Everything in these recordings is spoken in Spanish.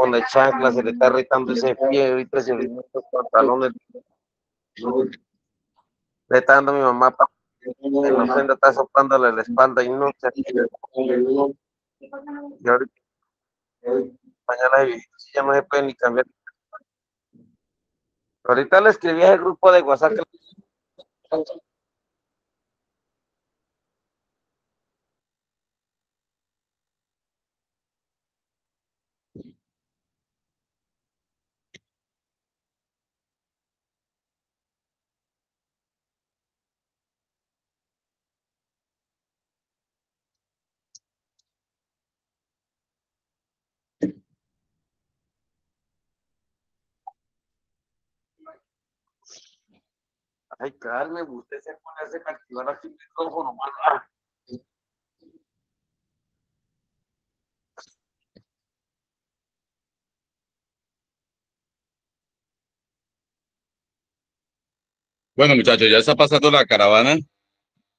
pone chanclas, se le está irritando ese pie, ahorita se irritan estos pantalones. Le está dando a mi mamá, en la ofrenda está soplándole la espalda y no se... Y ahorita, mañana ya no se puede ni cambiar. Ahorita le escribí al grupo de WhatsApp. Ay, Carmen, usted se pone a hacer activar aquí el micrófono, mano. Bueno, muchachos, ya está pasando la caravana.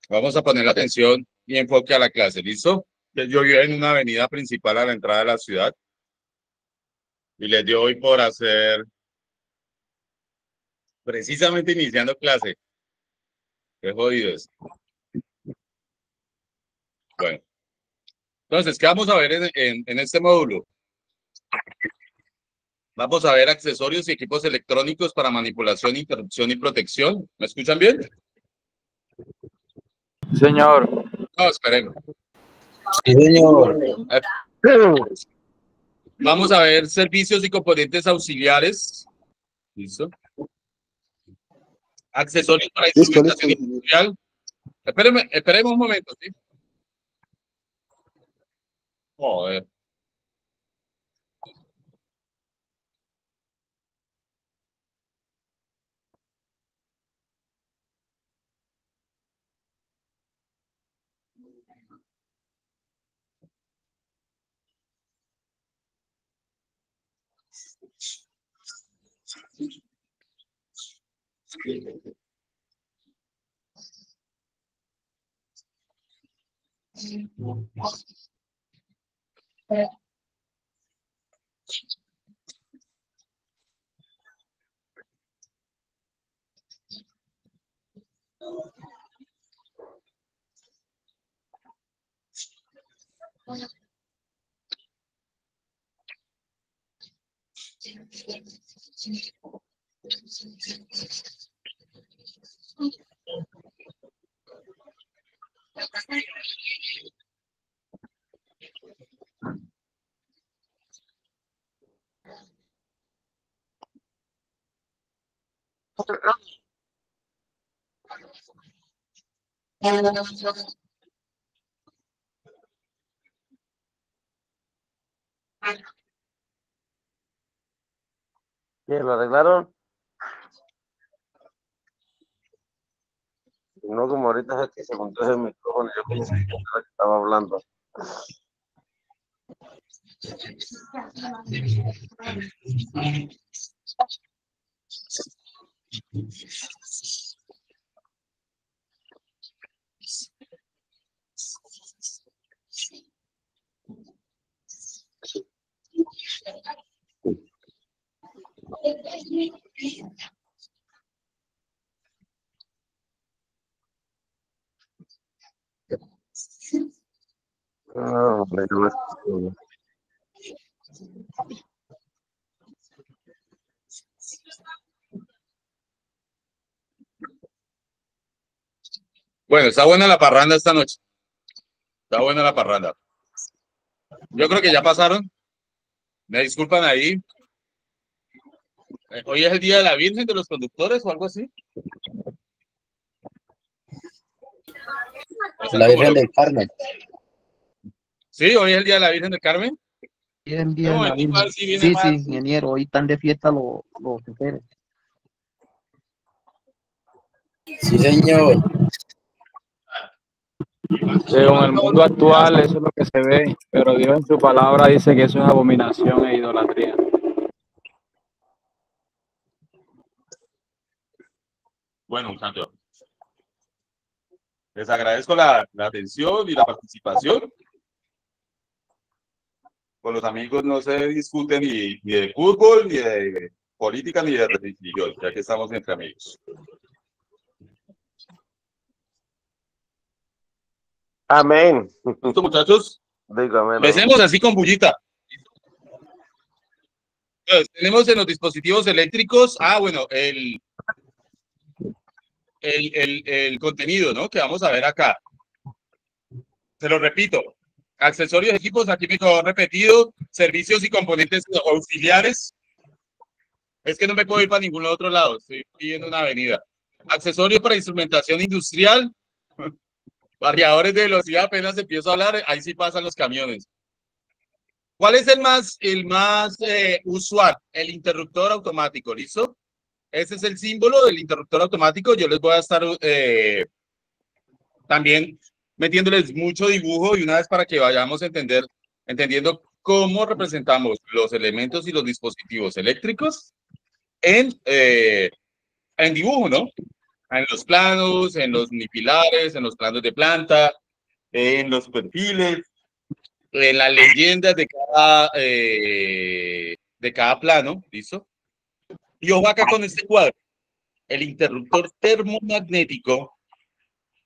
Vamos a poner atención y enfoque a la clase, ¿listo? Yo vivo en una avenida principal a la entrada de la ciudad y les dio hoy por hacer precisamente iniciando clase. Qué jodido es. Bueno, entonces, ¿qué vamos a ver en este módulo? Vamos a ver accesorios y equipos electrónicos para manipulación, interrupción y protección. ¿Me escuchan bien? Señor. No, esperemos. Sí, señor. Vamos a ver servicios y componentes auxiliares. ¿Listo? Accesorios para instrumentación industrial. Esperemos un momento, ¿sí? Joder. ¿Qué, lo arreglaron? No como ahorita es que se montó el micrófono, yo pensé que estaba hablando. Bueno, está buena la parranda esta noche. Está buena la parranda. Yo creo que ya pasaron. Me disculpan ahí. Hoy es el día de la Virgen de los Conductores o algo así. La Virgen del Carmen. Sí, hoy es el día de la Virgen del Carmen. Sí, el día de la Virgen. Sí, ingeniero, hoy están de fiesta los choferes. Sí, señor. Según el mundo actual, eso es lo que se ve, pero Dios en su palabra dice que eso es abominación e idolatría. Bueno, muchachos. Les agradezco la atención y la participación. Con los amigos no se discute ni de fútbol, ni de política, ni de religión, ya que estamos entre amigos. Amén. ¿Listo, muchachos? Dígame. Empecemos así con bullita. Entonces, tenemos en los dispositivos eléctricos, bueno, el contenido, ¿no? Que vamos a ver acá. Se lo repito. Accesorios, equipos, aquí me quedó repetido. Servicios y componentes auxiliares. Es que no me puedo ir para ningún otro lado. Estoy viendo una avenida. Accesorios para instrumentación industrial. Variadores de velocidad, apenas empiezo a hablar, ahí sí pasan los camiones. ¿Cuál es el más usual? El interruptor automático, ¿listo? Ese es el símbolo del interruptor automático. Yo les voy a estar también metiéndoles mucho dibujo y una vez para que vayamos entendiendo cómo representamos los elementos y los dispositivos eléctricos en dibujo, ¿no? En los planos, en los unipilares, en los planos de planta, en los perfiles, en las leyendas de cada plano, ¿listo? Y ojo acá con este cuadro. El interruptor termomagnético,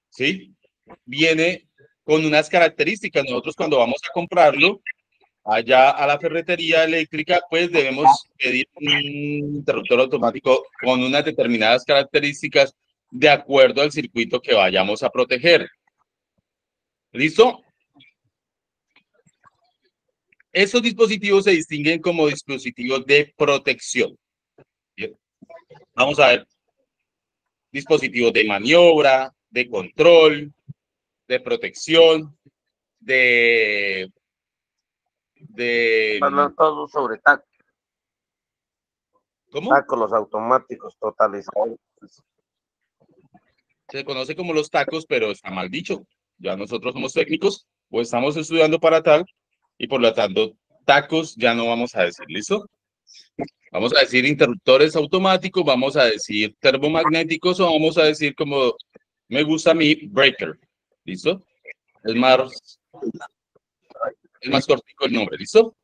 ¿sí? Viene con unas características. Nosotros cuando vamos a comprarlo allá a la ferretería eléctrica, pues debemos pedir un interruptor automático con unas determinadas características de acuerdo al circuito que vayamos a proteger. ¿Listo? Esos dispositivos se distinguen como dispositivos de protección. Bien. Vamos a ver. Dispositivos de maniobra, de control, de protección, Hablan todos sobre tacos. ¿Cómo? Tacos, los automáticos, totalizadores. Se conoce como los tacos, pero está mal dicho. Ya nosotros somos técnicos o estamos estudiando para tal y por lo tanto tacos ya no vamos a decir, ¿listo? Vamos a decir interruptores automáticos, vamos a decir termomagnéticos o vamos a decir como me gusta a mí, breaker, ¿listo? Es más cortico el nombre, ¿listo?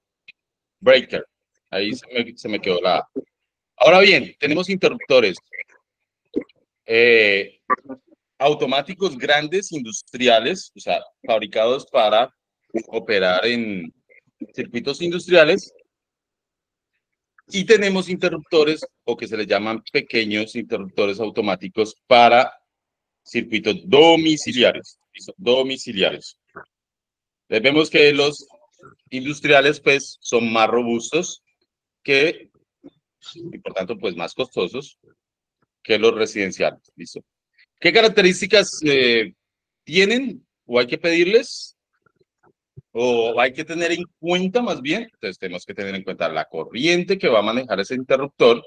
Breaker. Ahí se me quedó la A. Ahora bien, tenemos interruptores automáticos grandes, industriales, o sea, fabricados para operar en circuitos industriales. Y tenemos interruptores, o que se les llaman pequeños interruptores automáticos para circuitos domiciliarios. Domiciliarios. Vemos que los industriales, pues, son más robustos que, y por tanto, pues, más costosos que los residenciales. ¿Listo? ¿Qué características tienen o hay que pedirles? O hay que tener en cuenta más bien, entonces tenemos que tener en cuenta la corriente que va a manejar ese interruptor.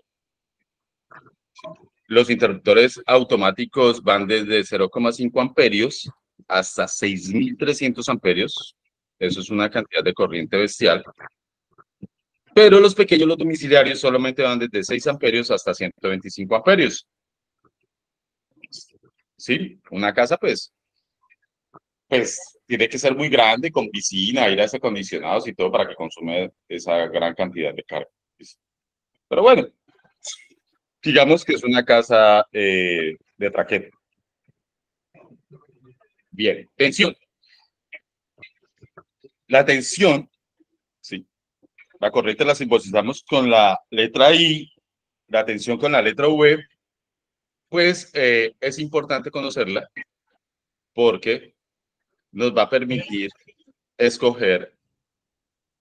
Los interruptores automáticos van desde 0,5 amperios hasta 6.300 amperios. Eso es una cantidad de corriente bestial. Pero los pequeños, los domiciliarios, solamente van desde 6 amperios hasta 125 amperios. Sí, una casa, pues tiene que ser muy grande, con piscina, aires acondicionados y todo para que consume esa gran cantidad de carga. Pero bueno, digamos que es una casa de traquete. Bien, tensión. La tensión, sí, la corriente la simbolizamos con la letra I, la tensión con la letra V, pues es importante conocerla porque nos va a permitir escoger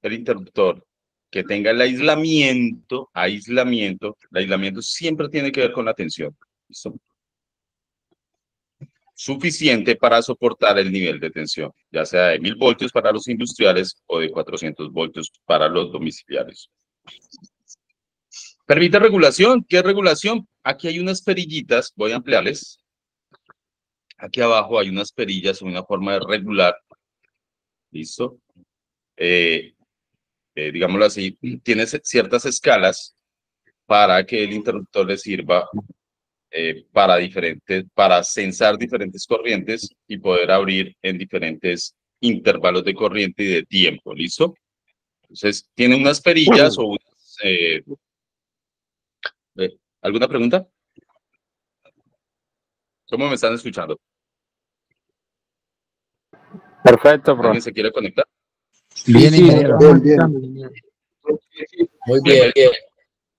el interruptor que tenga el aislamiento, el aislamiento siempre tiene que ver con la tensión, ¿listo? Suficiente para soportar el nivel de tensión, ya sea de 1000 voltios para los industriales o de 400 voltios para los domiciliarios. Permite regulación. ¿Qué es regulación? Aquí hay unas perillitas, voy a ampliarles. Aquí abajo hay unas perillas, una forma de regular. ¿Listo? Digámoslo así, tiene ciertas escalas para que el interruptor le sirva para censar diferentes corrientes y poder abrir en diferentes intervalos de corriente y de tiempo. ¿Listo? Entonces, tiene unas perillas o unas, ¿alguna pregunta? ¿Cómo me están escuchando? Perfecto, profe. ¿Alguien se quiere conectar? Bien, sí, ingeniero. bien, bien. Muy bien, bien.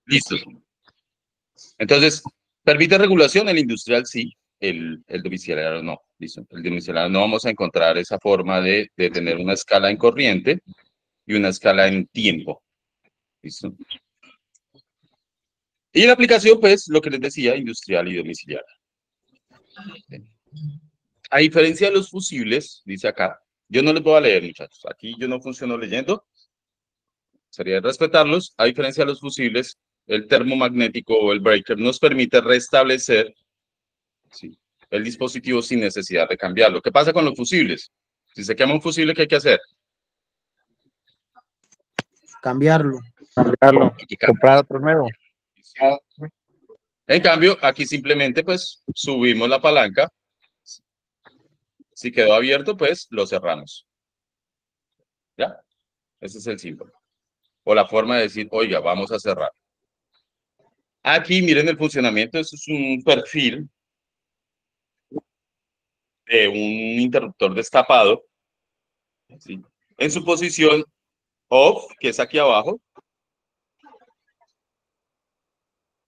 Listo. Entonces, ¿permite regulación? El industrial sí, el domiciliario no. Listo. El domiciliario no vamos a encontrar esa forma de tener una escala en corriente y una escala en tiempo. ¿Listo? Y la aplicación, pues, lo que les decía, industrial y domiciliaria. A diferencia de los fusibles, dice acá, yo no les voy a leer, muchachos. Aquí yo no funciono leyendo. Sería respetarlos. A diferencia de los fusibles, el termomagnético o el breaker nos permite restablecer, ¿sí?, el dispositivo sin necesidad de cambiarlo. ¿Qué pasa con los fusibles? Si se quema un fusible, ¿qué hay que hacer? Cambiarlo. Cambiarlo. Hay que cambiar. Comprar otro nuevo. En cambio, aquí simplemente pues subimos la palanca. Si quedó abierto, pues lo cerramos. ¿Ya? Ese es el símbolo. O la forma de decir, oiga, vamos a cerrar. Aquí miren el funcionamiento. Esto es un perfil de un interruptor destapado, ¿sí?, en su posición off, que es aquí abajo.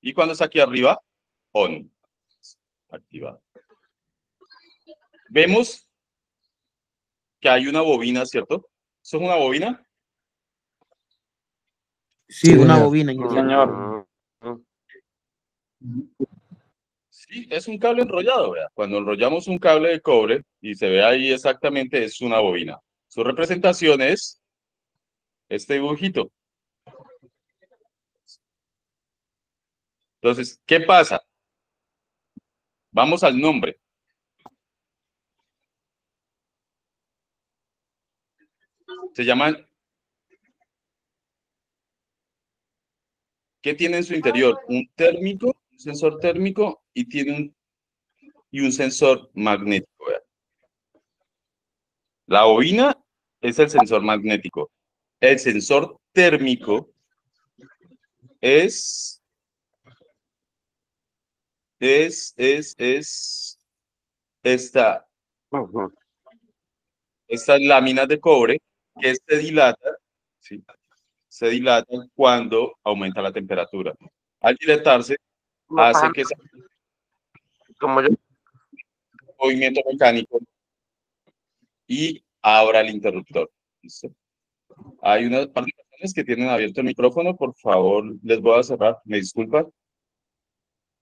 Y cuando está aquí arriba, on. Activado. Vemos que hay una bobina, ¿cierto? ¿Eso es una bobina? Sí, una señor. bobina, Sí, ingeniero. señor. Sí, es un cable enrollado, vea. Cuando enrollamos un cable de cobre y se ve ahí exactamente, es una bobina. Su representación es este dibujito. Entonces, ¿qué pasa? Vamos al nombre. Se llaman... ¿Qué tiene en su interior? Un térmico, un sensor térmico y tiene un sensor magnético, vea. La bobina es el sensor magnético. El sensor térmico es esta, estas láminas de cobre que se dilatan, ¿sí?, se dilatan cuando aumenta la temperatura. Al dilatarse, hace que ese Como yo. movimiento mecánico y abra el interruptor. ¿Listo? Hay unas personas que tienen abierto el micrófono, por favor, les voy a cerrar, me disculpan.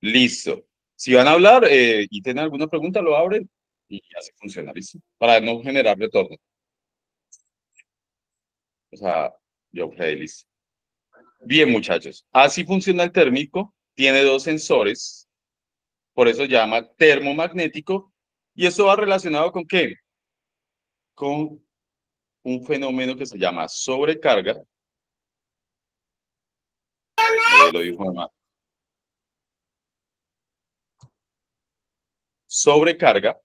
Listo. Si van a hablar y tienen alguna pregunta, lo abren y ya se funciona, ¿listo? Para no generar retorno. O sea, yo, ok, listo. Bien, muchachos. Así funciona el térmico. Tiene dos sensores. Por eso se llama termomagnético. ¿Y esto va relacionado con qué? Con un fenómeno que se llama sobrecarga. Lo dijo mamá. Sobrecarga.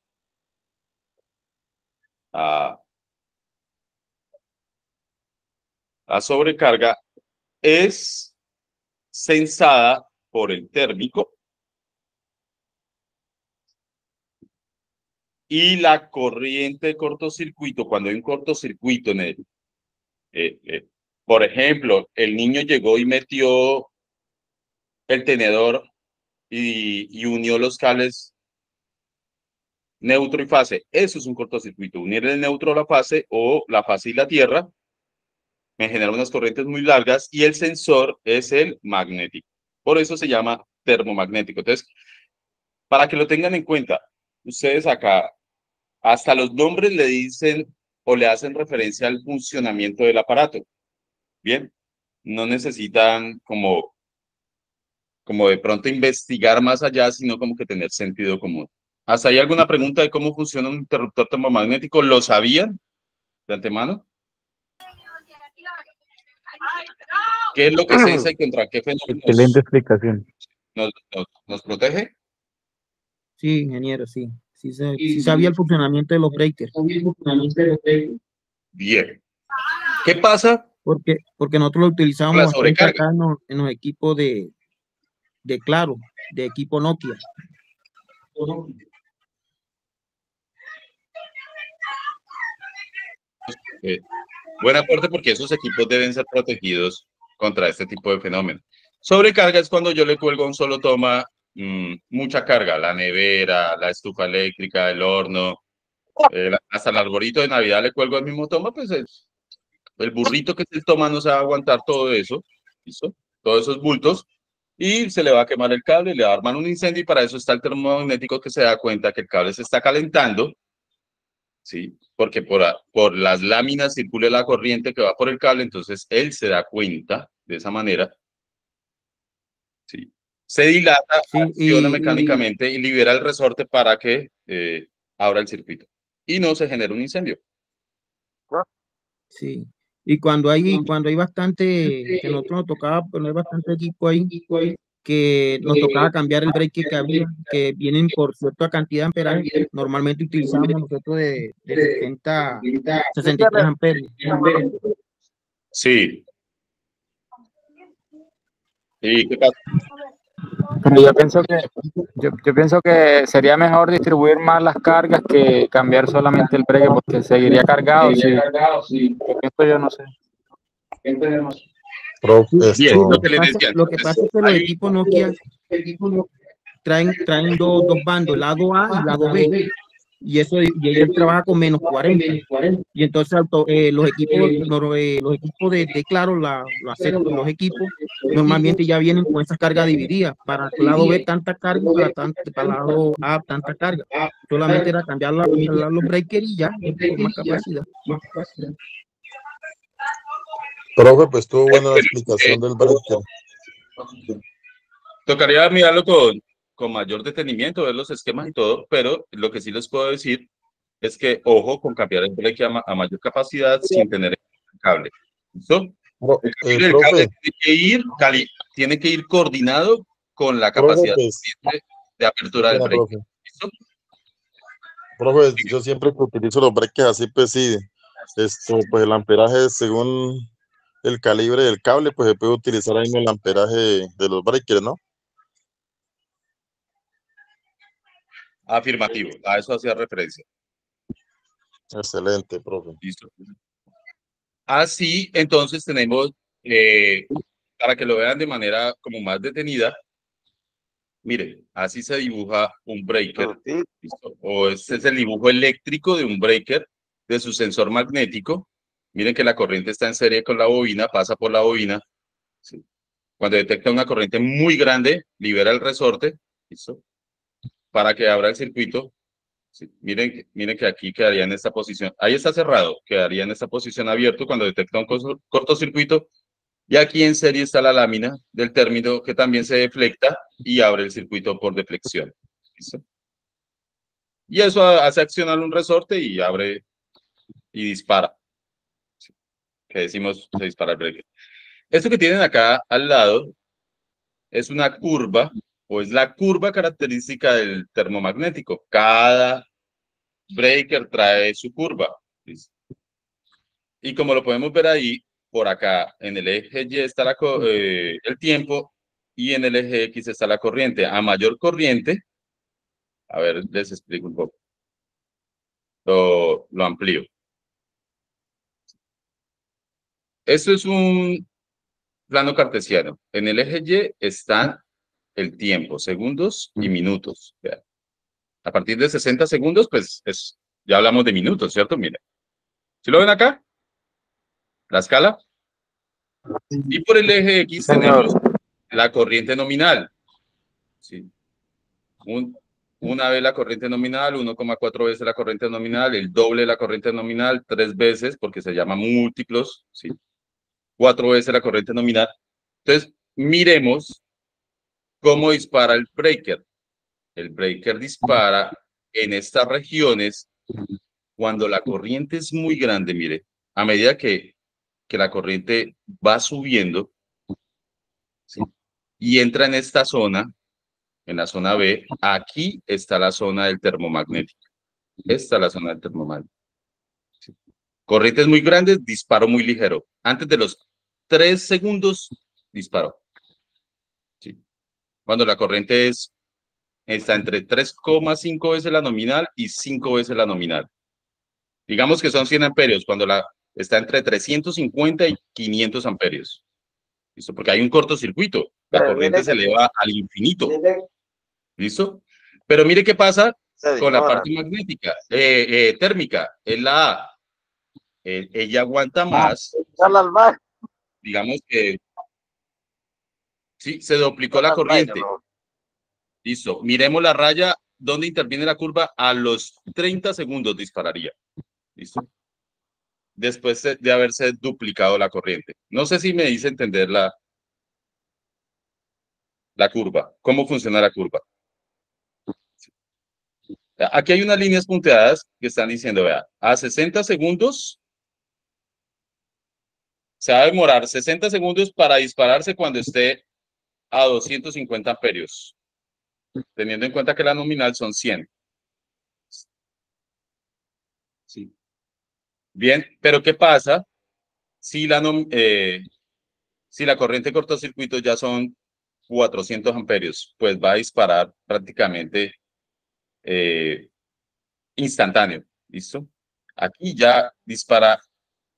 La sobrecarga es sensada por el térmico y la corriente de cortocircuito, cuando hay un cortocircuito en el, por ejemplo, el niño llegó y metió el tenedor y unió los cables neutro y fase. Eso es un cortocircuito. Unir el neutro a la fase o la fase y la tierra me genera unas corrientes muy largas y el sensor es el magnético. Por eso se llama termomagnético. Entonces, para que lo tengan en cuenta, ustedes acá, hasta los nombres le dicen o le hacen referencia al funcionamiento del aparato. Bien, no necesitan como de pronto investigar más allá, sino como que tener sentido común. ¿Hasta ahí alguna pregunta de cómo funciona un interruptor termomagnético? ¿Lo sabían de antemano? ¿Qué es lo que sensa y contra qué fenómenos Excelente explicación. nos protege? Sí, ingeniero, sí. Sí sabía el funcionamiento de los breakers. Bien. ¿Qué pasa porque nosotros lo utilizábamos La bastante sobrecarga. acá en los equipos de Claro, de equipo Nokia. Buen aporte porque esos equipos deben ser protegidos contra este tipo de fenómenos. Sobrecarga es cuando yo le cuelgo a un solo toma mucha carga, la nevera, la estufa eléctrica, el horno, hasta el arbolito de Navidad le cuelgo al mismo toma, pues el burrito que es el toma no se va a aguantar todo eso, ¿listo? Todos esos bultos, y se le va a quemar el cable, le va a armar un incendio, y para eso está el termomagnético que se da cuenta que el cable se está calentando, ¿sí? Porque por las láminas circula la corriente que va por el cable, entonces él se da cuenta de esa manera, ¿sí? Se dilata, Sí, acciona mecánicamente y libera el resorte para que abra el circuito y no se genera un incendio. sí. Y cuando hay bastante, que nosotros nos tocaba poner bastante equipo ahí, que nos tocaba cambiar el breaker que había, que vienen por cierta cantidad de amperaje, normalmente utilizábamos nosotros de 63 amperios. Sí. ¿Y qué pasa? Pero yo pienso que sería mejor distribuir más las cargas que cambiar solamente el breaker, porque seguiría cargado. Sí. Yo pienso, yo no sé. Bien, lo que le decía. Lo que pasa es que los equipos Nokia traen dos bandos, lado A y lado B. Y ellos trabajan con menos 40. Y entonces los equipos de Claro, los equipos normalmente ya vienen con esas cargas divididas. Para el lado B tanta carga, para el lado A tanta carga. Solamente era cambiar los breakers y ya, con más capacidad. Profe, pues tuvo buena la explicación del breaker. Tocaría mirarlo con mayor detenimiento, ver los esquemas y todo, pero lo que sí les puedo decir es que, ojo, con cambiar el breaker a mayor capacidad sin tener el cable. ¿Listo? El cable tiene que ir coordinado con la capacidad de apertura del breaker. ¿Listo? Profe, yo siempre que utilizo los breakers así, pues sí, pues el amperaje según el calibre del cable, pues se puede utilizar ahí en el amperaje de los breakers, ¿no? Afirmativo, a eso hacía referencia. Excelente, profe. Listo. Así, entonces tenemos, para que lo vean de manera como más detenida, miren, así se dibuja un breaker, ¿listo? O este es el dibujo eléctrico de un breaker, de su sensor magnético. Miren que la corriente está en serie con la bobina, pasa por la bobina. ¿Sí? Cuando detecta una corriente muy grande, libera el resorte, ¿listo? Para que abra el circuito. Sí, miren que aquí quedaría en esta posición. Ahí está cerrado, quedaría en esta posición abierto cuando detecta un cortocircuito. Y aquí en serie está la lámina del término que también se deflecta y abre el circuito por deflexión. ¿Listo? Y eso hace accionar un resorte y abre y dispara. ¿Sí? Que decimos, se dispara el breaker. Esto que tienen acá al lado es una curva, o es la curva característica del termomagnético. Cada breaker trae su curva. ¿Listo? Y como lo podemos ver ahí, por acá, en el eje Y está el tiempo y en el eje X está la corriente. A mayor corriente, a ver, les explico un poco. Lo amplío. Esto es un plano cartesiano. En el eje Y están el tiempo, segundos y minutos. Vean. A partir de 60 segundos, pues ya hablamos de minutos, ¿cierto? Miren. ¿Sí lo ven acá? La escala. Y por el eje X tenemos la corriente nominal. ¿Sí? Una vez la corriente nominal, 1,4 veces la corriente nominal, el doble de la corriente nominal, 3 veces, porque se llama múltiplos, ¿sí? 4 veces la corriente nominal. Entonces, miremos cómo dispara el breaker. El breaker dispara en estas regiones cuando la corriente es muy grande, mire, a medida que la corriente va subiendo, ¿sí? Y entra en esta zona, en la zona B, aquí está la zona del termomagnético. Esta es la zona del termomagnético. ¿Sí? Corrientes muy grandes, disparo muy ligero. Antes de los 3 segundos, disparo. Sí. Cuando la corriente está entre 3,5 veces la nominal y 5 veces la nominal. Digamos que son 100 amperios, cuando está entre 350 y 500 amperios. ¿Listo? Porque hay un cortocircuito. La corriente se eleva al infinito. ¿Listo? Pero mire qué pasa con la parte magnética, térmica. Es la A. Ella aguanta más. Digamos que sí, se duplicó la corriente. Listo. Miremos la raya donde interviene la curva. A los 30 segundos dispararía. ¿Listo? Después de haberse duplicado la corriente. No sé si me dice entender la curva. ¿Cómo funciona la curva? Aquí hay unas líneas punteadas que están diciendo, vea, a 60 segundos se va a demorar 60 segundos para dispararse cuando esté a 250 amperios, teniendo en cuenta que la nominal son 100. Sí. Bien, pero ¿qué pasa si la corriente de cortocircuito ya son 400 amperios? Pues va a disparar prácticamente instantáneo, ¿listo? Aquí ya dispara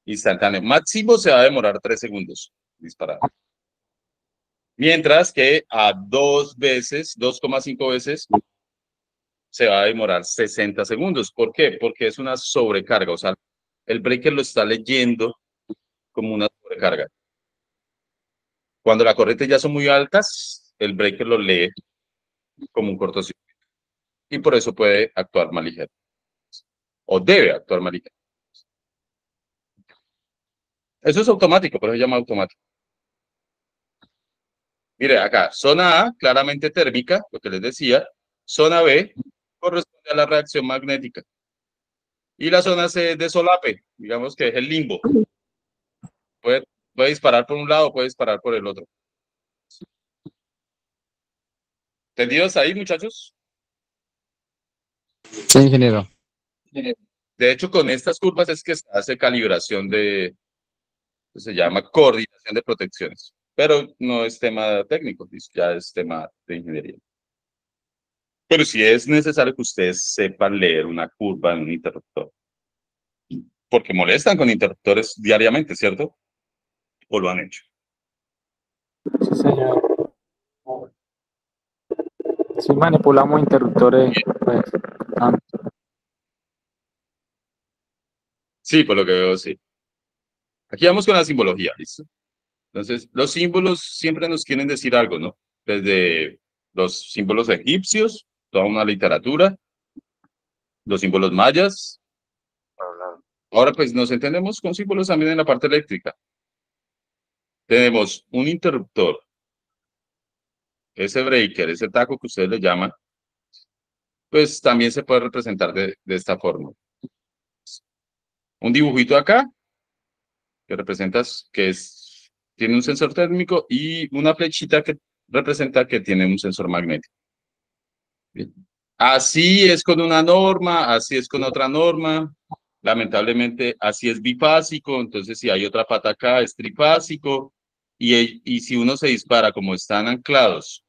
instantáneo. Máximo se va a demorar 3 segundos disparar. Mientras que a 2,5 veces, se va a demorar 60 segundos. ¿Por qué? Porque es una sobrecarga. O sea, el breaker lo está leyendo como una sobrecarga. Cuando las corrientes ya son muy altas, el breaker lo lee como un cortocircuito. Y por eso puede actuar más ligero. O debe actuar más ligero. Eso es automático, por eso se llama automático. Mire, acá, zona A, claramente térmica, lo que les decía. Zona B corresponde a la reacción magnética. Y la zona C es de solape, digamos que es el limbo. Puede disparar por un lado, puede disparar por el otro. ¿Entendidos ahí, muchachos? Sí, ingeniero. De hecho, con estas curvas es que se hace calibración se llama coordinación de protecciones. Pero no es tema técnico, ya es tema de ingeniería. Pero sí es necesario que ustedes sepan leer una curva en un interruptor. Porque molestan con interruptores diariamente, ¿cierto? ¿O lo han hecho? Sí, señor. Sí, manipulamos interruptores, pues, Sí, por lo que veo, sí. Aquí vamos con la simbología, ¿listo? Entonces, los símbolos siempre nos quieren decir algo, ¿no? Desde los símbolos egipcios, toda una literatura, los símbolos mayas. Ahora, pues, nos entendemos con símbolos también en la parte eléctrica. Tenemos un interruptor, ese breaker, ese taco que ustedes le llaman, pues también se puede representar de esta forma. Un dibujito acá, que representa tiene un sensor térmico y una flechita que representa que tiene un sensor magnético. Bien. Así es con una norma, así es con otra norma. Lamentablemente, así es bifásico, entonces si hay otra pata acá es trifásico. Y si uno se dispara como están anclados,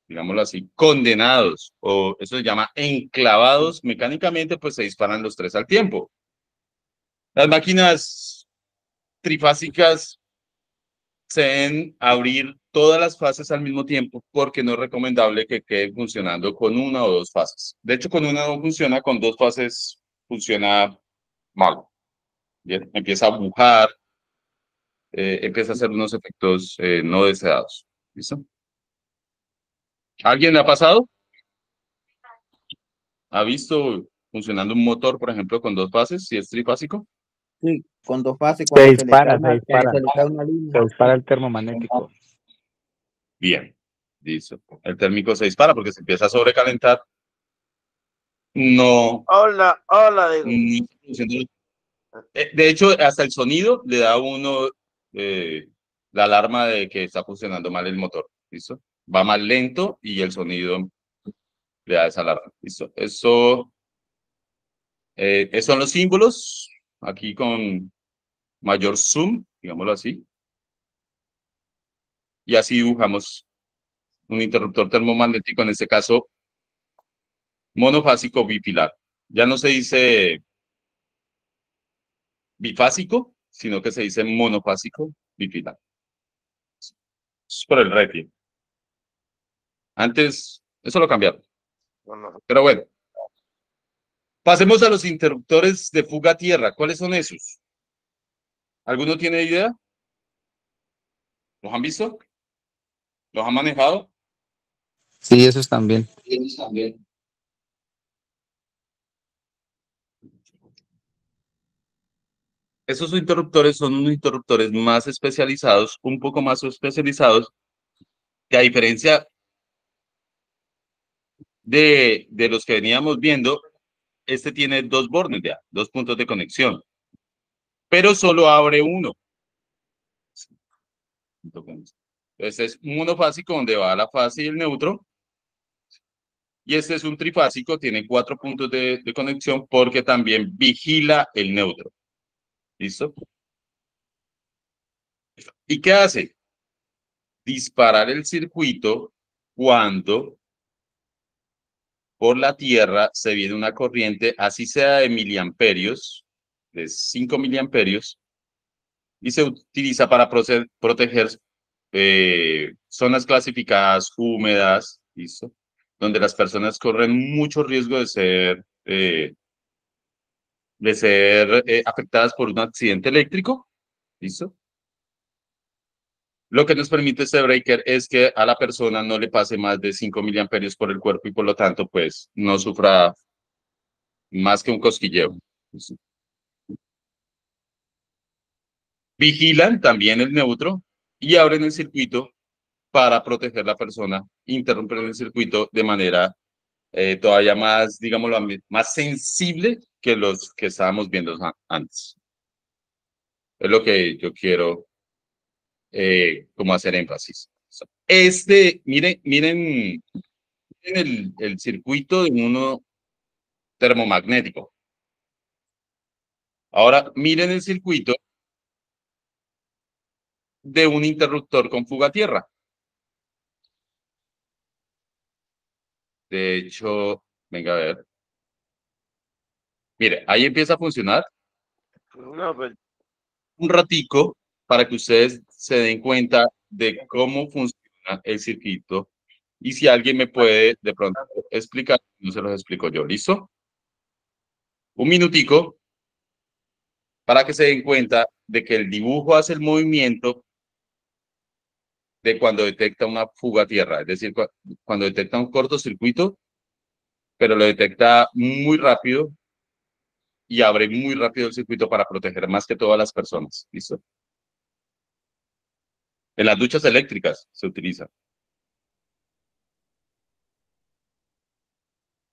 digámoslo así, condenados, o eso se llama enclavados mecánicamente, pues se disparan los 3 al tiempo. Las máquinas trifásicas se deben abrir todas las fases al mismo tiempo porque no es recomendable que quede funcionando con una o 2 fases. De hecho, con una no funciona, con 2 fases funciona mal. Bien, empieza a bujar, empieza a hacer unos efectos no deseados. ¿Listo? ¿Alguien le ha pasado? ¿Ha visto funcionando un motor, por ejemplo, con 2 fases, si es trifásico? Sí, con 2 fases, se cuando dispara, se le cae una línea. se dispara el termomagnético. Bien, listo. El térmico se dispara porque se empieza a sobrecalentar. No. Hola, digo. De hecho, hasta el sonido le da a uno la alarma de que está funcionando mal el motor. ¿Listo? Va más lento y el sonido le da esa alarma. ¿Listo? Eso son los símbolos. Aquí con mayor zoom, digámoslo así. Y así dibujamos un interruptor termomagnético, en este caso monofásico bipilar. Ya no se dice bifásico, sino que se dice monofásico bipilar. Es por el refil. Antes, eso lo cambiaron. Bueno, Pero bueno. Pasemos a los interruptores de fuga a tierra. ¿Cuáles son esos? ¿Alguno tiene idea? ¿Los han visto? ¿Los han manejado? Sí, esos también. Esos interruptores son unos interruptores más especializados, un poco más especializados, que a diferencia de los que veníamos viendo, este tiene dos bornes, ya, dos puntos de conexión, pero solo abre uno. Este es un monofásico donde va la fase y el neutro. Y este es un trifásico, tiene 4 puntos de conexión porque también vigila el neutro. ¿Listo? ¿Y qué hace? Disparar el circuito cuando por la tierra se viene una corriente, así sea de miliamperios, de 5 miliamperios, y se utiliza para proteger zonas clasificadas húmedas, ¿listo? Donde las personas corren mucho riesgo de ser afectadas por un accidente eléctrico, ¿listo? Lo que nos permite este breaker es que a la persona no le pase más de 5 miliamperios por el cuerpo y por lo tanto, pues, no sufra más que un cosquilleo. ¿Listo? Vigilan también el neutro y abren el circuito para proteger a la persona, interrumpen el circuito de manera todavía más, digámoslo, más sensible que los que estábamos viendo antes. Es lo que yo quiero como hacer énfasis. Miren el circuito de uno termomagnético. Ahora miren el circuito de un interruptor con fuga a tierra. De hecho, venga a ver. Mire, ahí empieza a funcionar no, pues, un ratico para que ustedes se den cuenta de cómo funciona el circuito y si alguien me puede de pronto explicar, no se los explico yo, ¿listo? Un minutico para que se den cuenta de que el dibujo hace el movimiento de cuando detecta una fuga a tierra, es decir, cuando detecta un cortocircuito, pero lo detecta muy rápido y abre muy rápido el circuito para proteger más que todas las personas, ¿listo? En las duchas eléctricas se utiliza.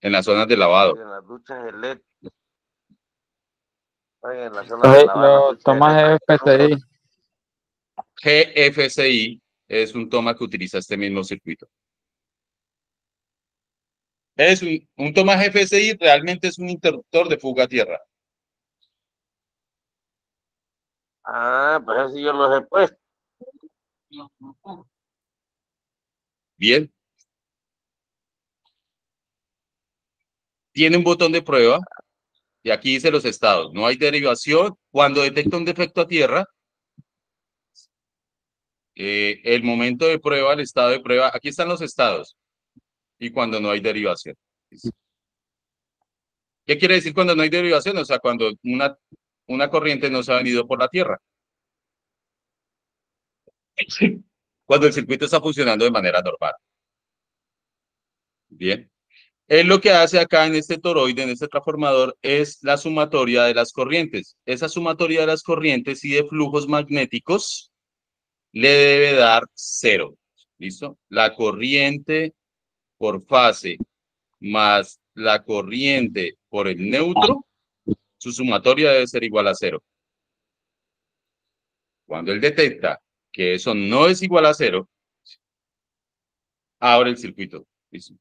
En las zonas de lavado. en las duchas eléctricas. Oye, en la zona de lavar, las Los duchas tomas eléctricas. FPI. GFCI es un toma que utiliza este mismo circuito. Es un toma GFCI realmente es un interruptor de fuga a tierra. Ah, pues así yo los he puesto. Bien. Tiene un botón de prueba y aquí dice los estados. No hay derivación. Cuando detecta un defecto a tierra, el momento de prueba, el estado de prueba, aquí están los estados. Y cuando no hay derivación. ¿Qué quiere decir cuando no hay derivación? O sea, cuando una corriente no se ha venido por la tierra. Cuando el circuito está funcionando de manera normal. Bien. Él lo que hace acá en este toroide, en este transformador, es la sumatoria de las corrientes. Esa sumatoria de las corrientes y de flujos magnéticos le debe dar 0. ¿Listo? La corriente por fase más la corriente por el neutro, su sumatoria debe ser igual a 0. Cuando él detecta que eso no es igual a 0, abre el circuito. ¿Listo?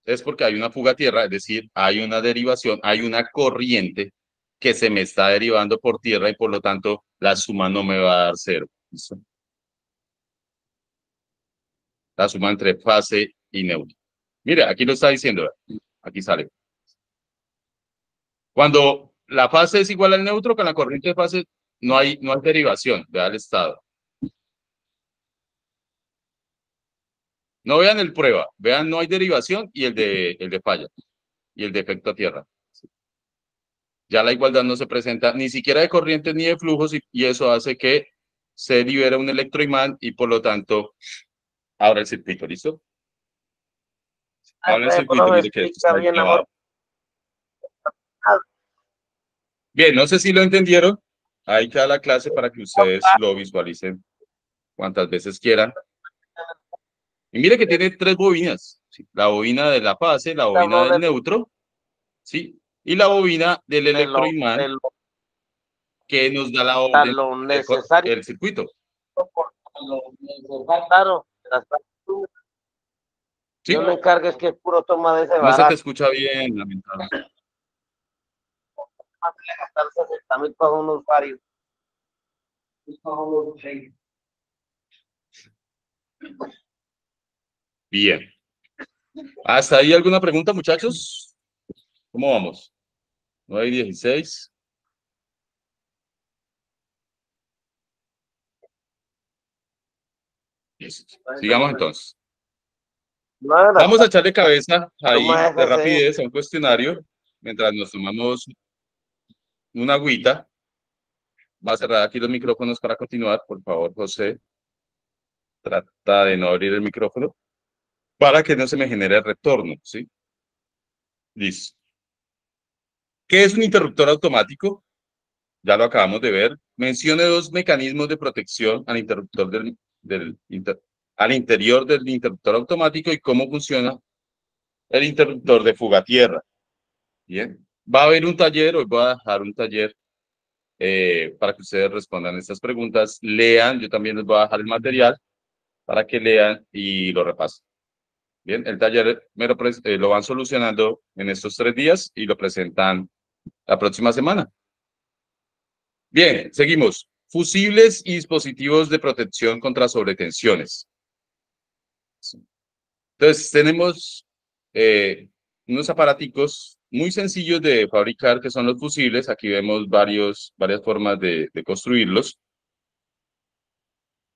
Es porque hay una fuga a tierra, es decir, hay una derivación, hay una corriente que se me está derivando por tierra y por lo tanto la suma no me va a dar 0. ¿Listo? La suma entre fase y neutro. Mire, aquí lo está diciendo. Aquí sale. Cuando la fase es igual al neutro, con la corriente de fase no hay derivación, vea el estado. No vean el prueba, vean no hay derivación y el de falla y el de efecto a tierra. Ya la igualdad no se presenta ni siquiera de corrientes ni de flujos y eso hace que se libere un electroimán y por lo tanto abra el circuito, ¿listo? Abra el circuito, mire que esto está bien, grabado. Bien, no sé si lo entendieron. Ahí queda la clase para que ustedes lo visualicen cuantas veces quieran. Y mire que tiene 3 bobinas. ¿Sí? La bobina de la fase, la bobina del neutro, ¿sí? Y la bobina del electroimán que nos da la orden del circuito. Claro, ¿Sí? yo me encargo es que es puro toma de ese No barato. se te escucha bien, lamentablemente. Gastar 60,000 para un usuario. Bien. ¿Hasta ahí alguna pregunta, muchachos? ¿Cómo vamos? 9:16. Listo. Sigamos entonces. Vamos a echarle cabeza ahí de rapidez a un cuestionario mientras nos tomamos una agüita. Va a cerrar aquí los micrófonos para continuar, por favor, José. Trata de no abrir el micrófono para que no se me genere el retorno, ¿sí? Listo. ¿Qué es un interruptor automático? Ya lo acabamos de ver. Mencione 2 mecanismos de protección al interruptor al interior del interruptor automático y cómo funciona el interruptor de fuga a tierra. Bien. Va a haber un taller, hoy voy a dejar un taller para que ustedes respondan estas preguntas. Lean, yo también les voy a dejar el material para que lean y lo repasen. Bien, el taller lo van solucionando en estos 3 días y lo presentan la próxima semana. Bien, seguimos. Fusibles y dispositivos de protección contra sobretensiones. Entonces, tenemos unos aparaticos muy sencillos de fabricar que son los fusibles. Aquí vemos varias formas de construirlos.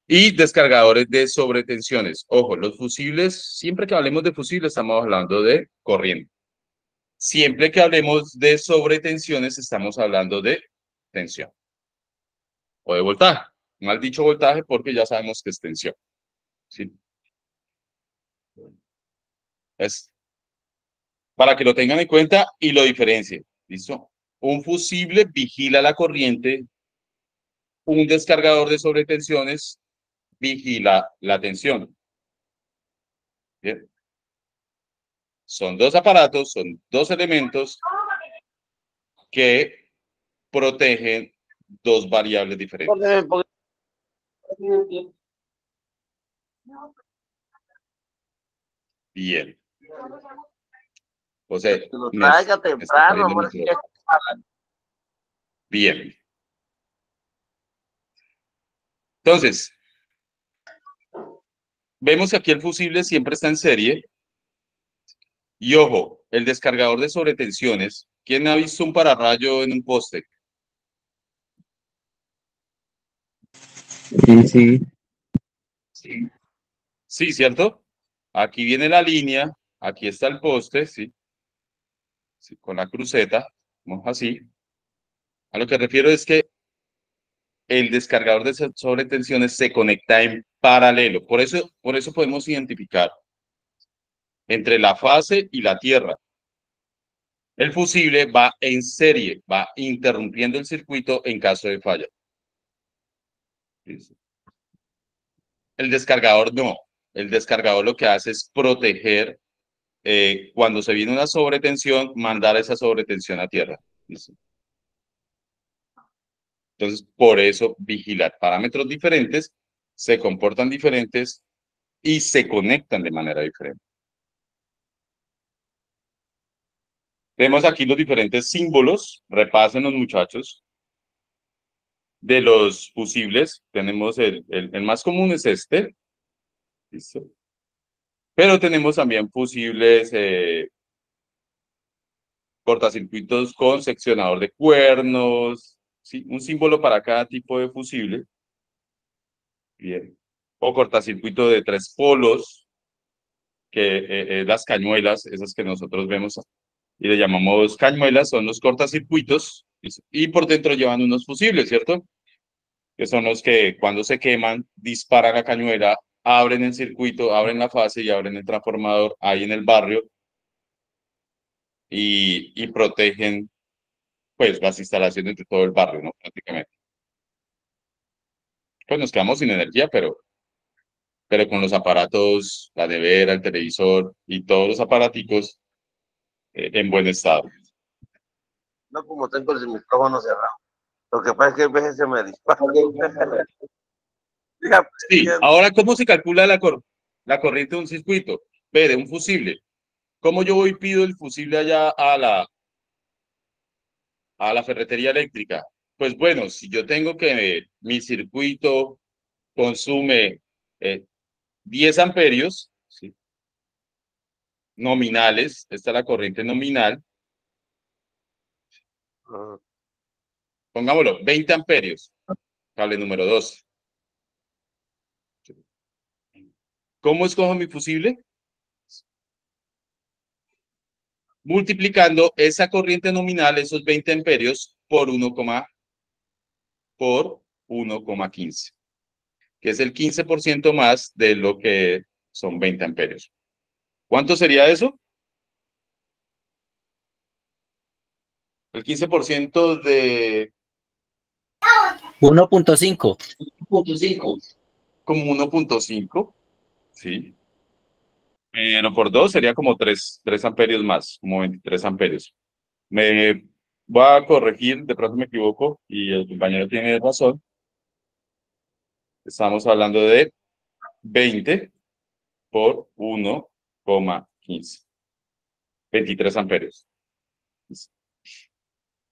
Y descargadores de sobretensiones. Ojo, los fusibles, siempre que hablemos de fusibles, estamos hablando de corriente. Siempre que hablemos de sobretensiones, estamos hablando de tensión. O de voltaje. Mal dicho voltaje porque ya sabemos que es tensión. ¿Sí? Es para que lo tengan en cuenta y lo diferencien. ¿Listo? Un fusible vigila la corriente. Un descargador de sobretensiones vigila la tensión. Bien. Son 2 aparatos, son 2 elementos que protegen 2 variables diferentes. Bien. José, Traiga temprano, bien. Entonces, vemos que aquí el fusible siempre está en serie. Y ojo, el descargador de sobretensiones. ¿Quién ha visto un pararrayo en un poste? Sí. Sí, ¿cierto? Aquí viene la línea, aquí está el poste, ¿sí? Sí, con la cruceta, vamos así. A lo que refiero es que el descargador de sobretensiones se conecta en paralelo. Por eso podemos identificar entre la fase y la tierra. El fusible va en serie, va interrumpiendo el circuito en caso de falla. El descargador no. El descargador lo que hace es proteger cuando se viene una sobretensión, mandar esa sobretensión a tierra. ¿Listo? Entonces, por eso vigilar parámetros diferentes, se comportan diferentes y se conectan de manera diferente. Tenemos aquí los diferentes símbolos, repasen los muchachos, de los fusibles. Tenemos el más común es este, ¿listo? Pero tenemos también fusibles cortacircuitos con seccionador de cuernos, ¿sí? Un símbolo para cada tipo de fusible. Bien. O cortacircuito de 3 polos, que las cañuelas, esas que nosotros vemos y le llamamos cañuelas, son los cortacircuitos, y por dentro llevan unos fusibles, ¿cierto? Que son los que cuando se queman, disparan la cañuela, abren el circuito, abren la fase y abren el transformador ahí en el barrio y protegen pues las instalaciones de todo el barrio, ¿no? Prácticamente. Pues nos quedamos sin energía, pero con los aparatos, la nevera, el televisor y todos los aparaticos en buen estado. No, como tengo el micrófono cerrado. Lo que pasa es que a veces se me dispara. Sí, ahora, ¿cómo se calcula la corriente de un circuito? Ve, de un fusible. ¿Cómo yo voy y pido el fusible allá a la ferretería eléctrica? Pues bueno, si yo tengo que mi circuito consume 10 amperios, ¿sí? Nominales, esta es la corriente nominal, pongámoslo, 20 amperios, cable número 12. ¿Cómo escojo mi fusible? Multiplicando esa corriente nominal, esos 20 amperios, por 1,15, que es el 15% más de lo que son 20 amperios. ¿Cuánto sería eso? El 15% de 1.5. como 1.5, ¿sí? Pero por 2 sería como 3 amperios más, como 23 amperios. Me voy a corregir, de pronto me equivoco y el compañero tiene razón. Estamos hablando de 20 por 1,15. 23 amperios.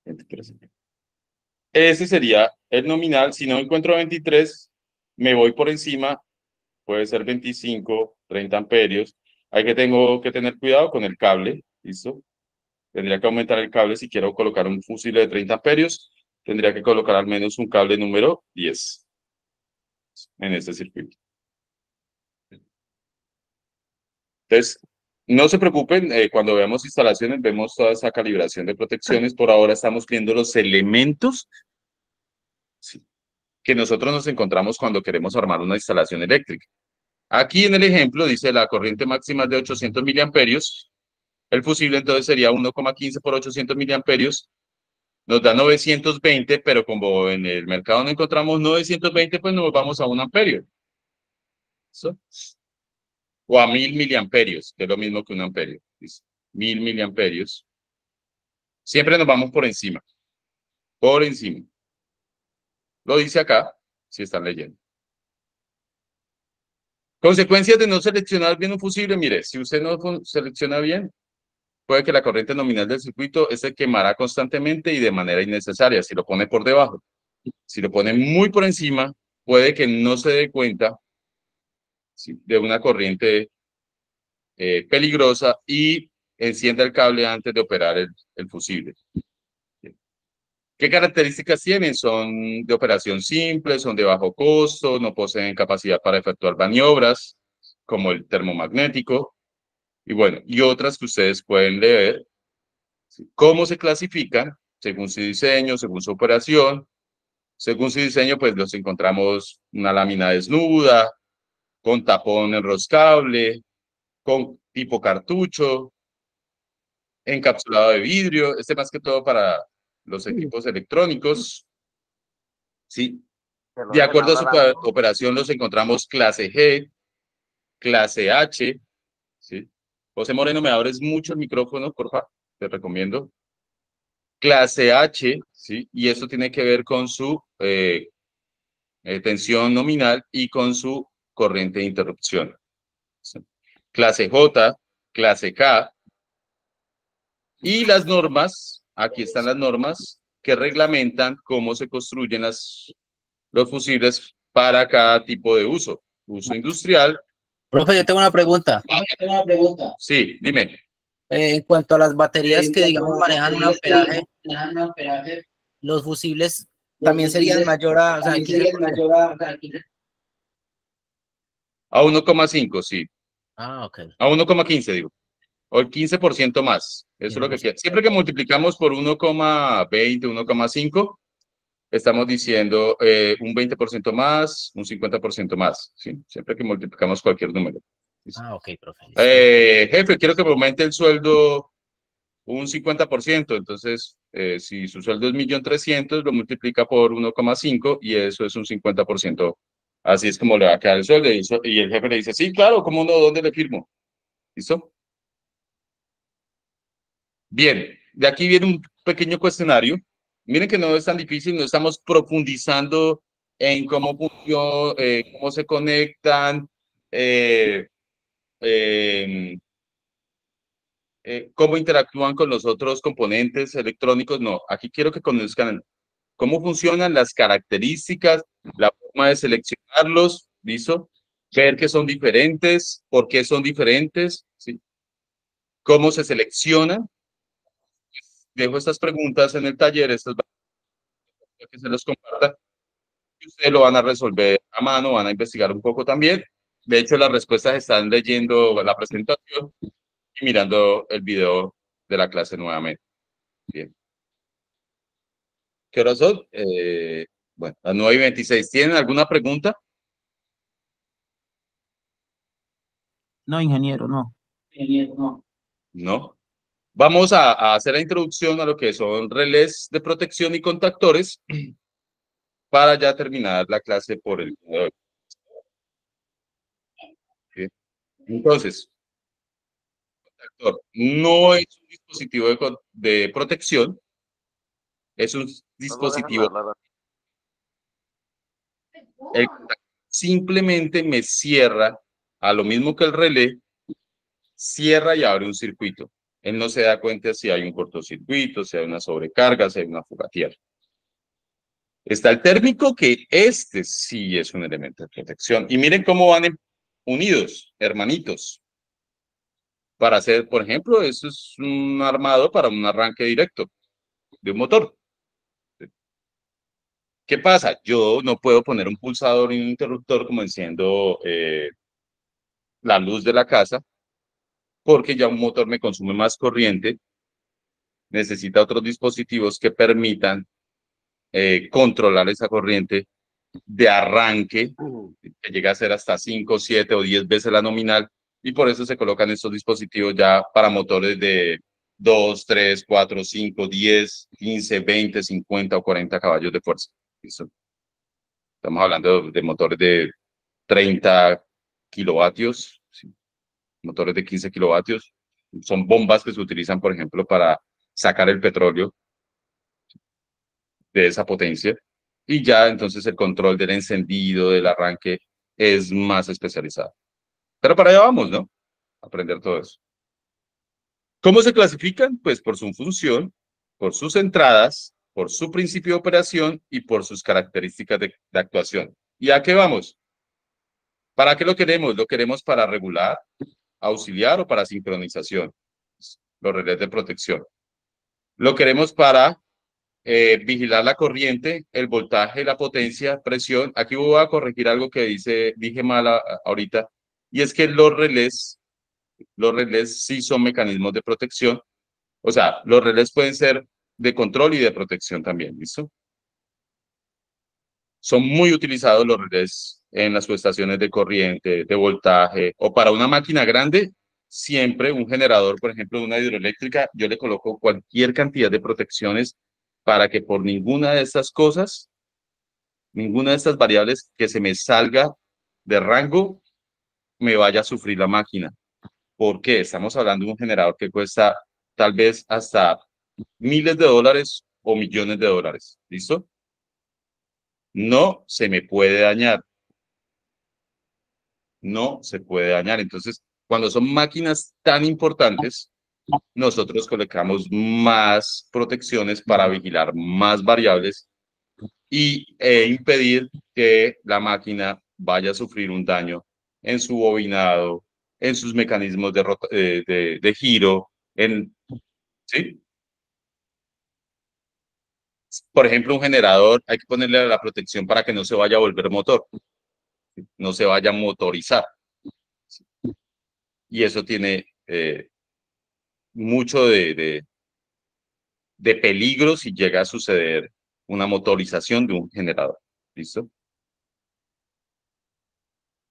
23 amperios. Ese sería el nominal. Si no encuentro 23, me voy por encima. Puede ser 25, 30 amperios. Tengo que tener cuidado con el cable. ¿Listo? Tendría que aumentar el cable si quiero colocar un fusible de 30 amperios. Tendría que colocar al menos un cable número 10 en este circuito. Entonces, no se preocupen, cuando veamos instalaciones, vemos toda esa calibración de protecciones. Por ahora estamos viendo los elementos, sí, que nosotros nos encontramos cuando queremos armar una instalación eléctrica. Aquí en el ejemplo dice la corriente máxima es de 800 miliamperios. El fusible entonces sería 1,15 por 800 miliamperios. Nos da 920, pero como en el mercado no encontramos 920, pues nos vamos a 1 amperio. ¿Eso? O a 1000 miliamperios, que es lo mismo que 1 amperio. 1000 miliamperios. Siempre nos vamos por encima. Por encima. Lo dice acá, si están leyendo. Consecuencias de no seleccionar bien un fusible. Mire, si usted no selecciona bien, puede que la corriente nominal del circuito se quemará constantemente y de manera innecesaria si lo pone por debajo. Si lo pone muy por encima, puede que no se dé cuenta, ¿sí?, de una corriente peligrosa y encienda el cable antes de operar el fusible. ¿Qué características tienen? Son de operación simple, son de bajo costo, no poseen capacidad para efectuar maniobras, como el termomagnético, y bueno, y otras que ustedes pueden leer. ¿Cómo se clasifican? Según su diseño, según su operación. Según su diseño, pues los encontramos una lámina desnuda, con tapón enroscable, con tipo cartucho, encapsulado de vidrio. Más que todo para los equipos electrónicos. Sí. De acuerdo a su operación, los encontramos clase G, clase H. ¿Sí? José Moreno, ¿me abres mucho el micrófono, por favor? Te recomiendo. Clase H, ¿sí? Y eso tiene que ver con su tensión nominal y con su corriente de interrupción. ¿Sí? Clase J, clase K, Y las normas, aquí están las normas que reglamentan cómo se construyen los fusibles para cada tipo de uso. Uso industrial. Profe, yo tengo una pregunta. Sí, dime. En cuanto a las baterías que, digamos, manejan un amperaje, los fusibles también serían mayor a, o sea, 15%. A 1,5, sí. Ah, ok. A 1,15 digo. O el 15% más. Eso es lo que quiere. Siempre que multiplicamos por 1,20, 1,5, estamos diciendo un 20% más, un 50% más. ¿Sí? Siempre que multiplicamos cualquier número. Ah, ok, profe. Jefe, quiero que me aumente el sueldo un 50%. Entonces, si su sueldo es 1.300.000, lo multiplica por 1,5 y eso es un 50%. Así es como le va a quedar el sueldo. Y el jefe le dice, sí, claro, ¿cómo no? ¿Dónde le firmo? ¿Listo? Bien, de aquí viene un pequeño cuestionario. Miren que no es tan difícil, no estamos profundizando en cómo funciona, cómo se conectan, cómo interactúan con los otros componentes electrónicos. No, aquí quiero que conozcan cómo funcionan las características, la forma de seleccionarlos, ¿listo? Ver que son diferentes, por qué son diferentes, ¿sí? Cómo se seleccionan. Dejo estas preguntas en el taller, estas que se los comparta, y ustedes lo van a resolver a mano, van a investigar un poco también. De hecho, las respuestas están leyendo la presentación y mirando el video de la clase nuevamente. Bien. ¿Qué horas son? Bueno, las 9:26. ¿Tienen alguna pregunta? No, ingeniero, no. No. Vamos a hacer la introducción a lo que son relés de protección y contactores para ya terminar la clase por el día de hoy. Bien. Entonces, contactor no es un dispositivo de protección, es un No lo dejan dispositivo. hablar. El contactor simplemente me cierra, a lo mismo que el relé, cierra y abre un circuito. Él no se da cuenta si hay un cortocircuito, si hay una sobrecarga, si hay una fuga tierra. Está el térmico, que este sí es un elemento de protección. Y miren cómo van unidos, hermanitos. Para hacer, por ejemplo, eso es un armado para un arranque directo de un motor. ¿Qué pasa? Yo no puedo poner un pulsador y un interruptor como enciendo la luz de la casa, porque ya un motor me consume más corriente, necesita otros dispositivos que permitan controlar esa corriente de arranque, que llega a ser hasta 5, 7 o 10 veces la nominal, y por eso se colocan estos dispositivos ya para motores de 2, 3, 4, 5, 10, 15, 20, 50 o 40 caballos de fuerza. ¿Listo? Estamos hablando de motores de 30 kilovatios, ¿sí? Motores de 15 kilovatios. Son bombas que se utilizan, por ejemplo, para sacar el petróleo de esa potencia. Y ya entonces el control del encendido, del arranque, es más especializado. Pero para allá vamos, ¿no? Aprender todo eso. ¿Cómo se clasifican? Pues por su función, por sus entradas, por su principio de operación y por sus características de actuación. ¿Y a qué vamos? ¿Para qué lo queremos? Lo queremos para regular, auxiliar o para sincronización. Los relés de protección. Lo queremos para vigilar la corriente, el voltaje, la potencia, presión. Aquí voy a corregir algo que dije mal ahorita, y es que los relés sí son mecanismos de protección. O sea, los relés pueden ser de control y de protección también, ¿listo? Son muy utilizados los relés en las subestaciones de corriente, de voltaje, o para una máquina grande, siempre un generador, por ejemplo, de una hidroeléctrica, yo le coloco cualquier cantidad de protecciones para que por ninguna de estas cosas, ninguna de estas variables que se me salga de rango, me vaya a sufrir la máquina. ¿Por qué? Estamos hablando de un generador que cuesta tal vez hasta miles de dólares o millones de dólares. ¿Listo? No se me puede dañar. No se puede dañar. Entonces, cuando son máquinas tan importantes, nosotros colocamos más protecciones para vigilar más variables e impedir que la máquina vaya a sufrir un daño en su bobinado, en sus mecanismos de giro, ¿sí? Por ejemplo, un generador, hay que ponerle la protección para que no se vaya a volver motor, no se vaya a motorizar. Y eso tiene mucho de peligro si llega a suceder una motorización de un generador. ¿Listo?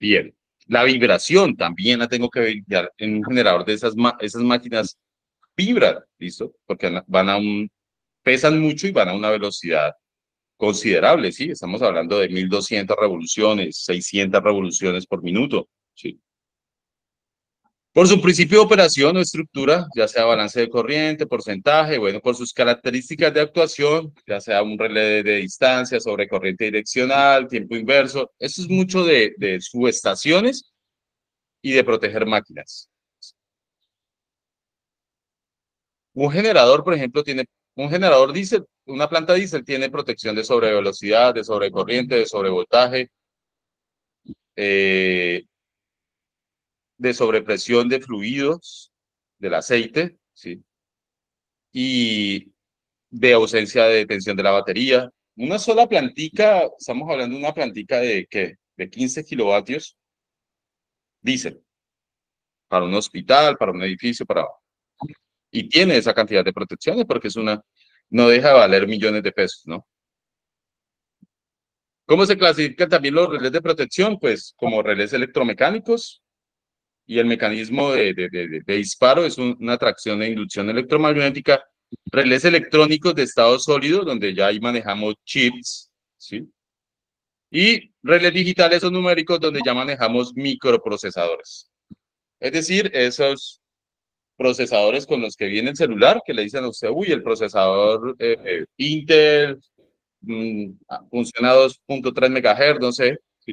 Bien. La vibración también la tengo que vigilar en un generador de esas máquinas vibran, ¿listo? Porque pesan mucho y van a una velocidad considerable, ¿sí? Estamos hablando de 1200 revoluciones, 600 revoluciones por minuto, ¿sí? Por su principio de operación o estructura, ya sea balance de corriente, porcentaje, bueno, por sus características de actuación, ya sea un relé de distancia, sobre corriente direccional, tiempo inverso, eso es mucho de subestaciones y de proteger máquinas. Un generador, por ejemplo, un generador diésel, una planta diésel tiene protección de sobrevelocidad, de sobrecorriente, de sobrevoltaje, de sobrepresión de fluidos, del aceite, ¿sí? Y de ausencia de tensión de la batería. Una sola plantica, estamos hablando de una plantica de 15 kilovatios, diésel, para un hospital, para un edificio, y tiene esa cantidad de protecciones porque no deja de valer millones de pesos, ¿no? ¿Cómo se clasifican también los relés de protección? Pues como relés electromecánicos, y el mecanismo de disparo es una tracción e inducción electromagnética, relés electrónicos de estado sólido, donde ya ahí manejamos chips, ¿sí? Y relés digitales o numéricos, donde ya manejamos microprocesadores. Es decir, esos procesadores con los que viene el celular, que le dicen a usted, uy, el procesador Intel funciona a 2.3 MHz, no sé, ¿sí?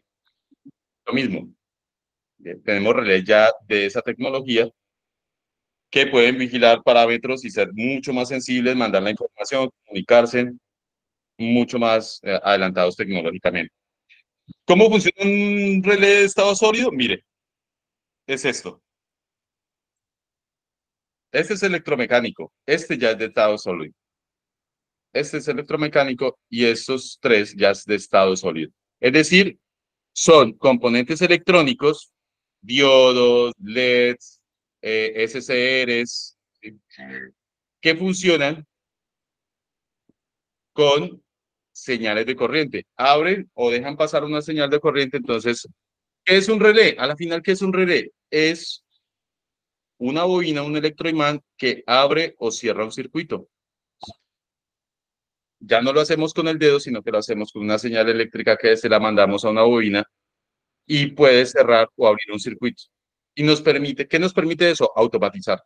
Lo mismo. Tenemos relés ya de esa tecnología que pueden vigilar parámetros y ser mucho más sensibles, mandar la información, comunicarse mucho más adelantados tecnológicamente. ¿Cómo funciona un relé de estado sólido? Mire, es esto. Este es electromecánico, este ya es de estado sólido. Este es electromecánico y estos tres ya es de estado sólido. Es decir, son componentes electrónicos, diodos, LEDs, SCRs, ¿sí? Que funcionan con señales de corriente. Abren o dejan pasar una señal de corriente. Entonces, ¿qué es un relé? A la final, ¿qué es un relé? Es una bobina, un electroimán que abre o cierra un circuito. Ya no lo hacemos con el dedo, sino que lo hacemos con una señal eléctrica que se la mandamos a una bobina y puede cerrar o abrir un circuito. Y ¿qué nos permite eso? Automatizar.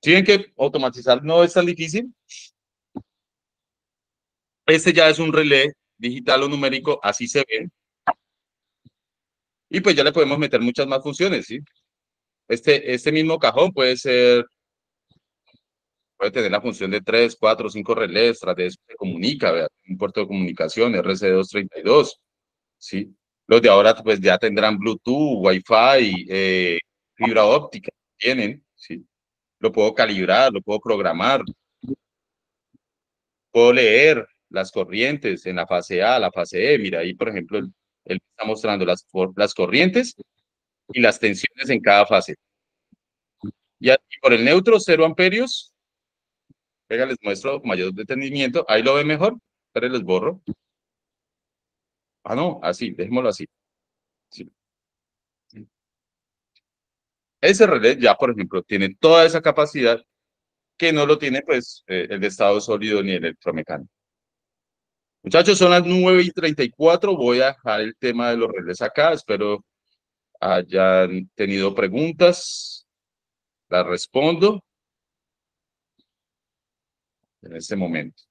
¿Sí ven que automatizar no es tan difícil? Este ya es un relé digital o numérico, así se ve. Y pues ya le podemos meter muchas más funciones, ¿sí? Este mismo cajón puede tener la función de 3, 4, 5 relés, tras de eso se comunica, ¿verdad? Un puerto de comunicación, RC232, ¿sí? Los de ahora pues ya tendrán Bluetooth, Wi-Fi, fibra óptica, tienen, ¿sí? Lo puedo calibrar, lo puedo programar, puedo leer las corrientes en la fase A, la fase E. Mira, ahí por ejemplo, él está mostrando las corrientes y las tensiones en cada fase. Y por el neutro, 0 amperios. Venga, les muestro mayor detenimiento. Ahí lo ve mejor, pero les borro. Ah, no, así, dejémoslo así. Sí. Ese relé ya, por ejemplo, tiene toda esa capacidad que no lo tiene, pues, el de estado sólido ni el electromecánico. Muchachos, son las 9:34. Voy a dejar el tema de los relés acá. Espero hayan tenido preguntas. Las respondo en este momento.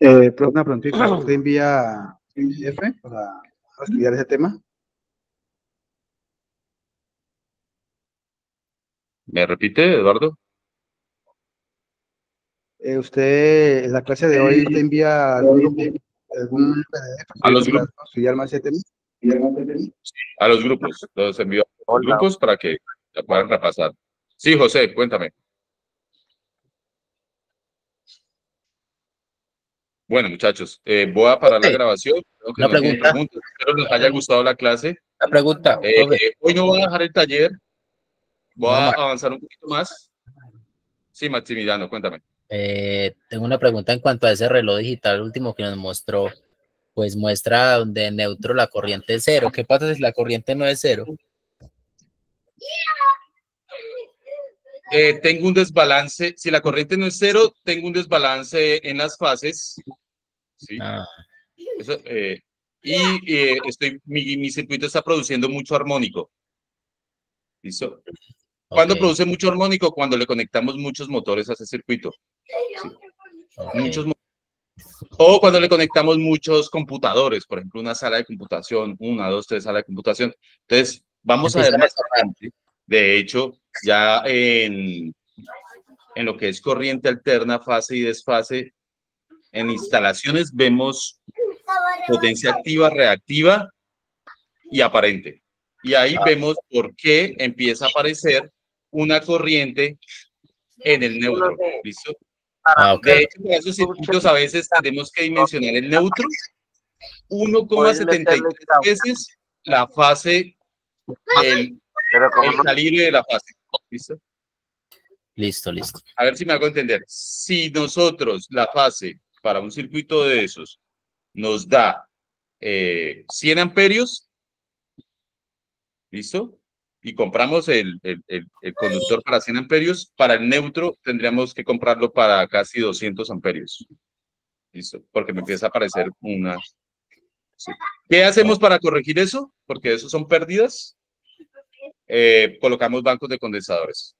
Una preguntita. ¿Usted envía PDF para estudiar ese tema? ¿Me repite, Eduardo? Usted, en la clase de hoy, usted envía algún PDF A los para grupos. estudiar más ese tema. A los grupos. Los envío a los Hola. grupos para que la puedan repasar. Sí, José, cuéntame. Bueno, muchachos, voy a parar la Profe, grabación. Creo que una no tienen pregunta. preguntas. Espero les haya gustado la clase. La pregunta, profe. Hoy no voy a dejar el taller. Voy a Normal. avanzar un poquito más. Sí, Maximiliano, cuéntame. Tengo una pregunta en cuanto a ese reloj digital último que nos mostró. Pues muestra donde neutro la corriente es cero. ¿Qué pasa si la corriente no es cero? Tengo un desbalance. Si la corriente no es cero, tengo un desbalance en las fases. ¿Sí? Ah, Eso, mi circuito está produciendo mucho armónico. ¿Listo? ¿Cuándo ok, produce mucho armónico? Cuando le conectamos muchos motores a ese circuito. ¿Sí? ok. O cuando le conectamos muchos computadores, por ejemplo, una sala de computación, 1, 2, 3 salas de computación. Entonces, vamos a ver más adelante. De hecho, ya en lo que es corriente alterna, fase y desfase, en instalaciones vemos potencia activa, reactiva y aparente. Y ahí vemos por qué empieza a aparecer una corriente en el neutro. ¿Listo? Ok. De hecho, para esos circuitos a veces tenemos que dimensionar el neutro 1,73 veces la fase, el calibre de la fase. ¿Listo? Listo, listo. A ver si me hago entender. Si nosotros la fase para un circuito de esos nos da 100 amperios, ¿listo? Y compramos el conductor para 100 amperios, para el neutro tendríamos que comprarlo para casi 200 amperios. ¿Listo? Porque me empieza a aparecer una... Sí. ¿Qué hacemos para corregir eso? Porque eso son pérdidas. Colocamos bancos de condensadores.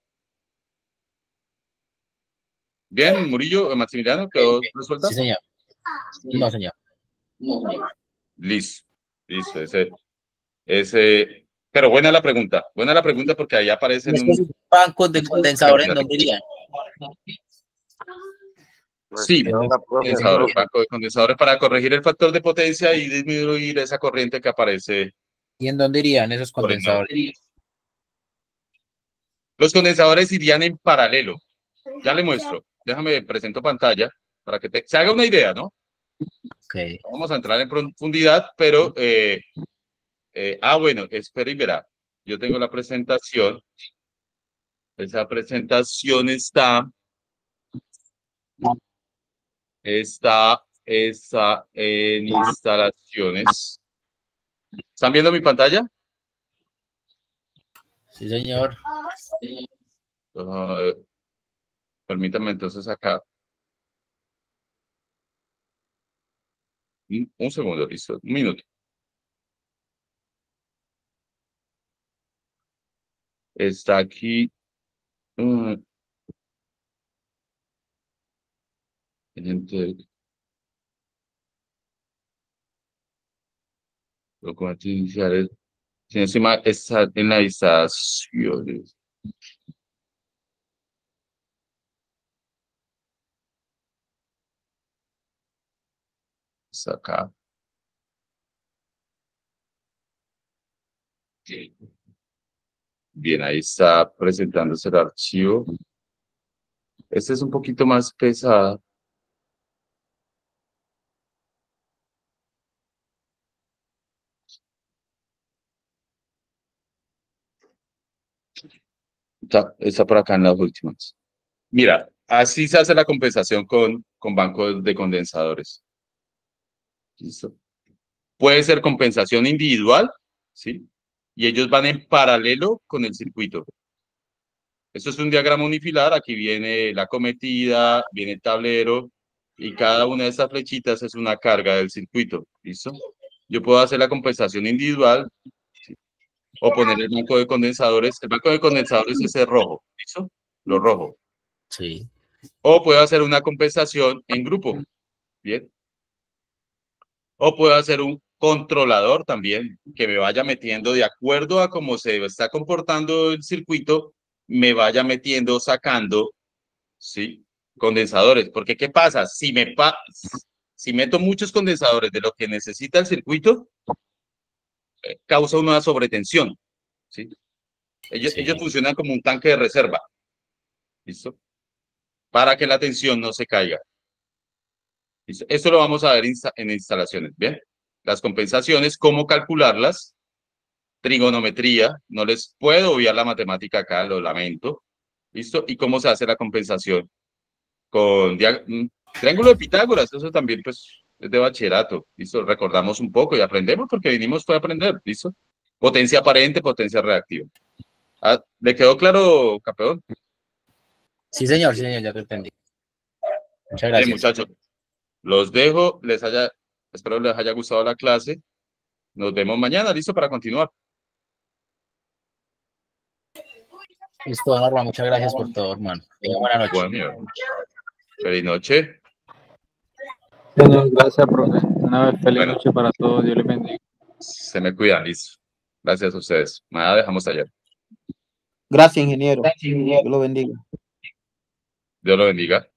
Bien, Murillo, Maximiliano, ¿quedó resuelta? Sí, señor. No, señor. Listo, listo. Pero buena la pregunta porque ahí aparecen Estos bancos de condensadores, ¿en dónde irían? Sí, banco de condensadores para corregir el factor de potencia y disminuir esa corriente que aparece. ¿Y en dónde irían esos condensadores? Los condensadores irían en paralelo. Ya le muestro. Déjame presento pantalla para que se haga una idea, ¿no? Okay. Vamos a entrar en profundidad, pero bueno, espera y verá. Yo tengo la presentación. Esa presentación está en instalaciones. ¿Están viendo mi pantalla? Sí, señor. Permítanme entonces acá. Un segundo, listo. Un minuto. Está aquí. Documentos iniciales. Si encima está en las instalaciones. Está acá. Bien, ahí está presentándose el archivo. Este es un poquito más pesado. Está por acá en las últimas. Mira, así se hace la compensación con bancos de condensadores. ¿Listo? Puede ser compensación individual, ¿sí? Y ellos van en paralelo con el circuito. Esto es un diagrama unifilar. Aquí viene la cometida, viene el tablero, y cada una de estas flechitas es una carga del circuito. ¿Listo? Yo puedo hacer la compensación individual, ¿sí? O poner el banco de condensadores. El banco de condensadores es el rojo. ¿Listo? Lo rojo. Sí. O puedo hacer una compensación en grupo. Bien. O puedo hacer un controlador también que me vaya metiendo de acuerdo a cómo se está comportando el circuito, me vaya metiendo o sacando, ¿sí? Condensadores. Porque, ¿qué pasa? Si meto muchos condensadores de lo que necesita el circuito, causa una sobretensión, ¿sí? Ellos funcionan como un tanque de reserva, ¿listo? Para que la tensión no se caiga. ¿Listo? Esto lo vamos a ver en instalaciones, ¿bien? Las compensaciones, cómo calcularlas, trigonometría, no les puedo obviar la matemática acá, lo lamento, ¿listo? Y cómo se hace la compensación con triángulo de Pitágoras, eso también pues es de bachillerato, ¿listo? Recordamos un poco y aprendemos porque vinimos fue a aprender, ¿listo? Potencia aparente, potencia reactiva. ¿Le quedó claro, campeón? Sí, señor, ya te entendí. Muchas gracias. Bien, muchachos, los dejo, espero les haya gustado la clase. Nos vemos mañana, listo para continuar. Listo, Norma, muchas gracias por todo, hermano. Buenas noches. Bueno, feliz noche. Señor, gracias, profe. Una vez feliz noche para todos. Dios les bendiga. Se me cuidan, listo. Gracias a ustedes. Nada, dejamos taller. Gracias, ingeniero. Dios lo bendiga. Dios lo bendiga.